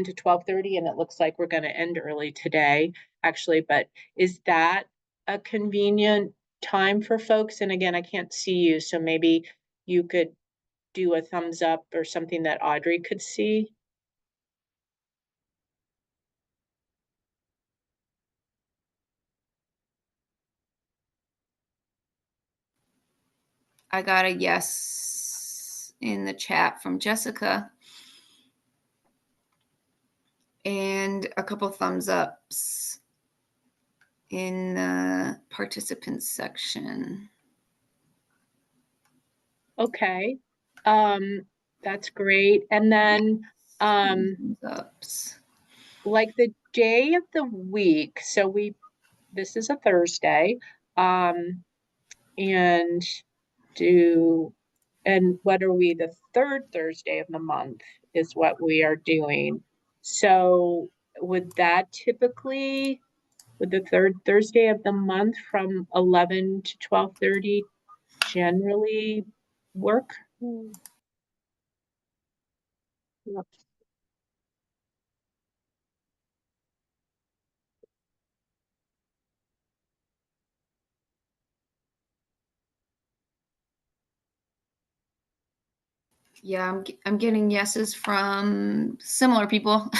A: to 12:30, and it looks like we're going to end early today, actually, but is that a convenient time for folks? And again, I can't see you, so maybe you could do a thumbs up or something that Audrey could see.
J: I got a yes in the chat from Jessica. And a couple thumbs ups in the participants section.
A: Okay, that's great. And then
J: Thumbs ups.
A: like the day of the week, so this is a Thursday, and what are we, the third Thursday of the month is what we are doing. So would the third Thursday of the month from 11 to 12:30 generally work?
J: Yeah, I'm getting yeses from similar people.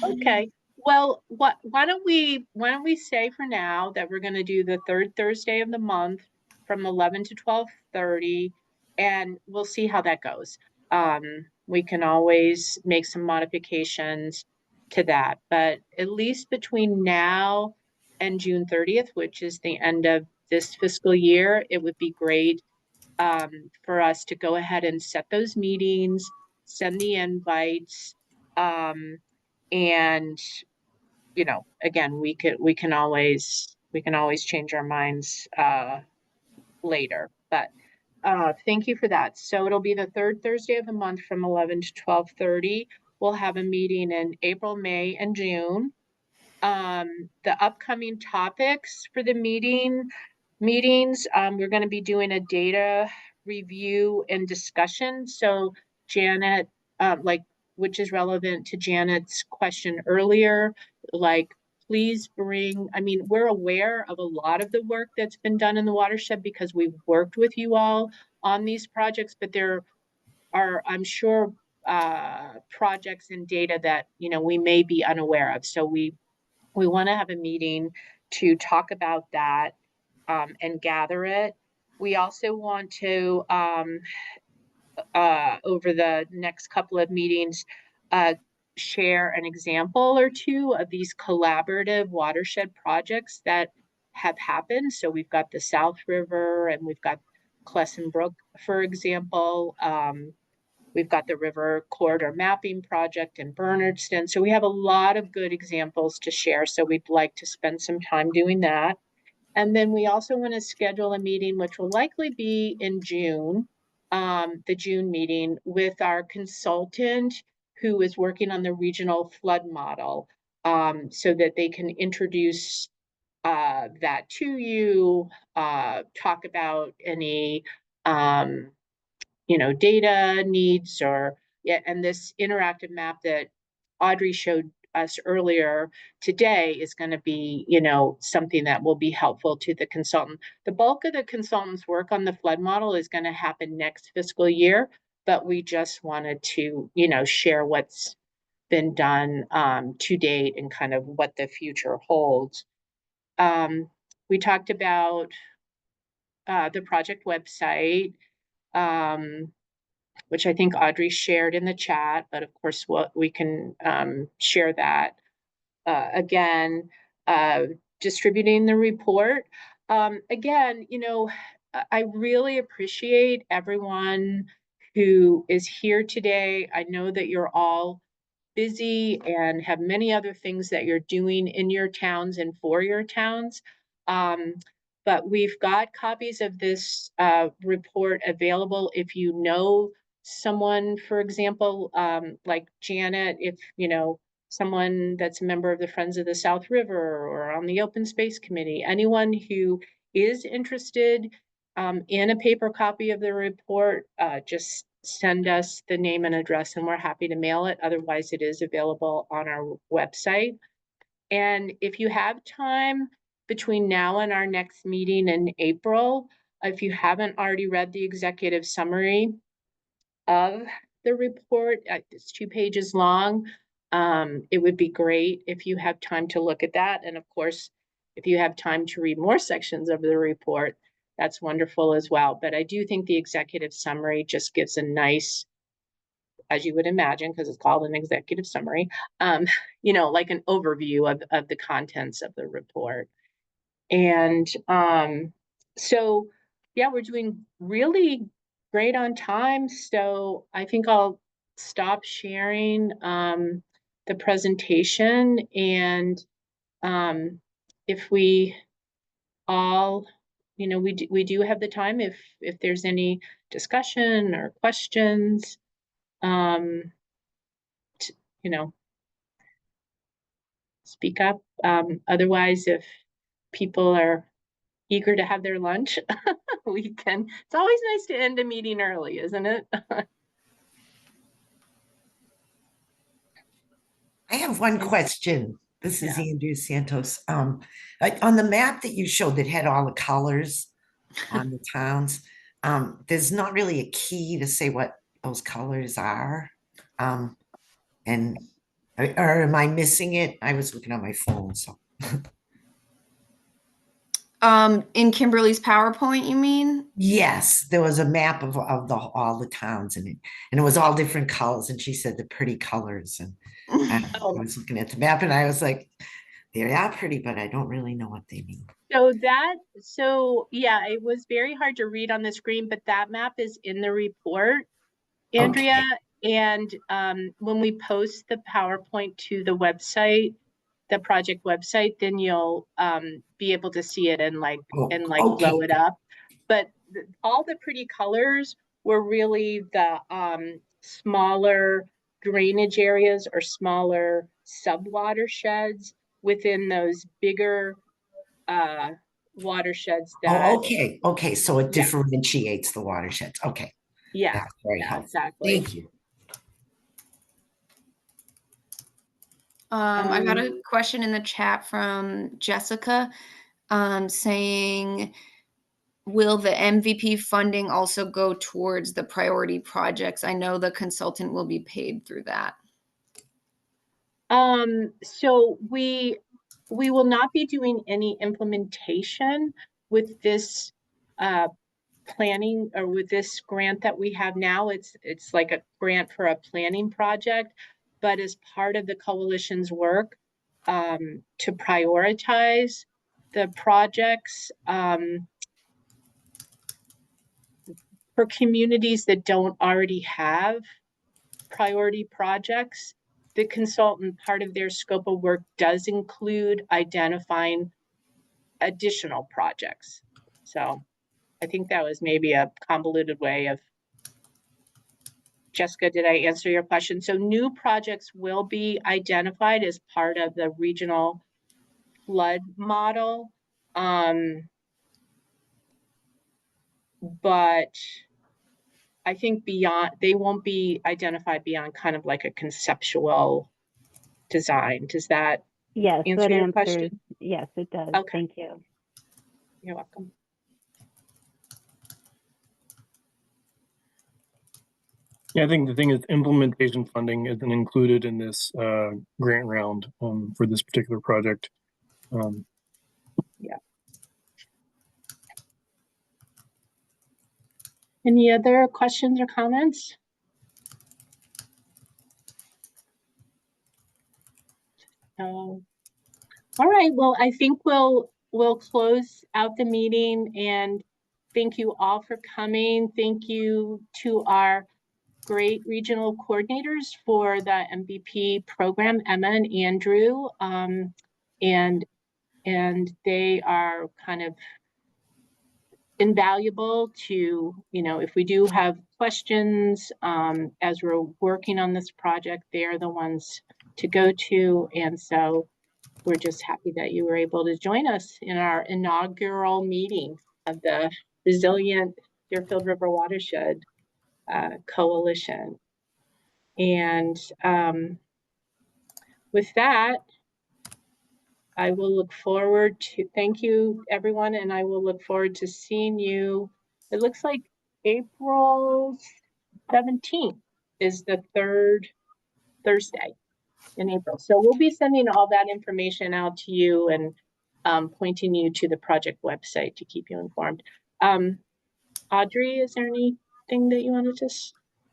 A: Okay. Well, why don't we say for now that we're going to do the third Thursday of the month from 11 to 12:30, and we'll see how that goes. We can always make some modifications to that, but at least between now and June 30th, which is the end of this fiscal year, it would be great for us to go ahead and set those meetings, send the invites, and you know, again, we can always change our minds later. But thank you for that. So it'll be the third Thursday of the month from 11 to 12:30. We'll have a meeting in April, May, and June. The upcoming topics for the meetings, we're going to be doing a data review and discussion. So Janet, which is relevant to Janet's question earlier, like, please bring, I mean, we're aware of a lot of the work that's been done in the watershed because we've worked with you all on these projects, but there are, I'm sure, projects and data that, you know, we may be unaware of. So we want to have a meeting to talk about that and gather it. We also want to, over the next couple of meetings, share an example or two of these collaborative watershed projects that have happened. So we've got the South River and we've got Clesson Brook, for example. We've got the River Corridor Mapping Project in Bernardston. So we have a lot of good examples to share. So we'd like to spend some time doing that. And then we also want to schedule a meeting, which will likely be in June, the June meeting with our consultant who is working on the regional flood model, so that they can introduce that to you, talk about any, data needs or, yeah, and this interactive map that Audrey showed us earlier today is going to be, something that will be helpful to the consultant. The bulk of the consultant's work on the flood model is going to happen next fiscal year, but we just wanted to, share what's been done to date and kind of what the future holds. We talked about the project website, which I think Audrey shared in the chat, but of course, we can share that again. Distributing the report. Again, I really appreciate everyone who is here today. I know that you're all busy and have many other things that you're doing in your towns and for your towns. But we've got copies of this report available if you know someone, for example, like Janet, if someone that's a member of the Friends of the South River or on the Open Space Committee, anyone who is interested in a paper copy of the report, just send us the name and address and we're happy to mail it. Otherwise, it is available on our website. And if you have time between now and our next meeting in April, if you haven't already read the executive summary of the report, it's 2 pages long. It would be great if you have time to look at that. And of course, if you have time to read more sections of the report, that's wonderful as well. But I do think the executive summary just gives a nice, as you would imagine, because it's called an executive summary, like an overview of the contents of the report. And so, yeah, we're doing really great on time. So I think I'll stop sharing the presentation. And if we all, we do have the time if there's any discussion or questions, speak up. Otherwise, if people are eager to have their lunch, we can. It's always nice to end a meeting early, isn't it?
B: I have one question. This is Andrea Santos. On the map that you showed that had all the colors on the towns, there's not really a key to say what those colors are. And or am I missing it? I was looking on my phone, so.
J: In Kimberly's PowerPoint, you mean?
B: Yes, there was a map of all the towns in it, and it was all different colors. And she said the pretty colors, and I was looking at the map, and I was like, they are pretty, but I don't really know what they mean.
A: So yeah, it was very hard to read on the screen, but that map is in the report, Andrea. Okay. And when we post the PowerPoint to the website, the project website, then you'll be able to see it and blow it up. But all the pretty colors were really the smaller drainage areas or smaller sub-watersheds within those bigger watersheds that.
B: Okay. So it differentiates the watersheds. Okay.
A: Yeah.
B: That's very helpful.
A: Exactly.
B: Thank you.
J: I got a question in the chat from Jessica saying, will the MVP funding also go towards the priority projects? I know the consultant will be paid through that.
A: So we will not be doing any implementation with this planning or with this grant that we have now. It's like a grant for a planning project, but as part of the coalition's work to prioritize the projects for communities that don't already have priority projects. The consultant, part of their scope of work does include identifying additional projects. So I think that was maybe a convoluted way of. Jessica, did I answer your question? So new projects will be identified as part of the regional flood model. But I think beyond, they won't be identified beyond kind of like a conceptual design. Does that
K: Yes,
A: answer
K: that
A: your
K: answers.
A: question?
K: Yes, it does.
A: Okay.
K: Thank you.
A: You're welcome.
F: Yeah, I think the thing is implementation funding isn't included in this grant round for this particular project.
A: Yeah. Any other questions or comments? All right, well, I think we'll close out the meeting, and thank you all for coming. Thank you to our great regional coordinators for the MVP program, Emma and Andrew. And they are kind of invaluable to, if we do have questions as we're working on this project, they're the ones to go to. And so we're just happy that you were able to join us in our inaugural meeting of the Resilient Deerfield River Watershed Coalition. And with that, I will look forward to, thank you everyone, and I will look forward to seeing you. It looks like April 17th is the third Thursday in April. So we'll be sending all that information out to you and pointing you to the project website to keep you informed. Audrey, is there anything that you wanted to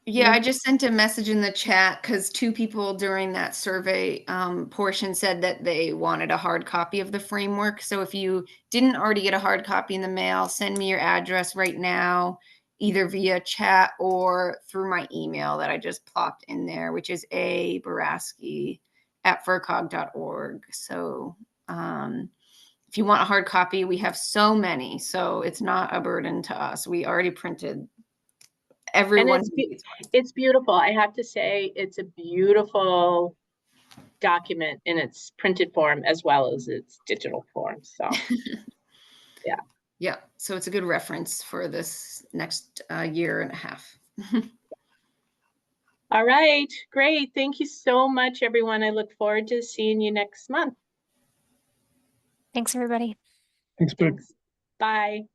J: Yeah, I just sent a message in the chat because 2 people during that survey portion said that they wanted a hard copy of the framework. So if you didn't already get a hard copy in the mail, send me your address right now, either via chat or through my email that I just plopped in there, which is abaraski@furcog.org. So if you want a hard copy, we have so many, so it's not a burden to us. We already printed everyone.
A: It's beautiful. I have to say, it's a beautiful document in its printed form as well as its digital form. So, yeah.
J: Yeah. So it's a good reference for this next year and a half.
A: All right. Great. Thank you so much, everyone. I look forward to seeing you next month.
E: Thanks, everybody.
F: Thanks, Vic.
A: Bye.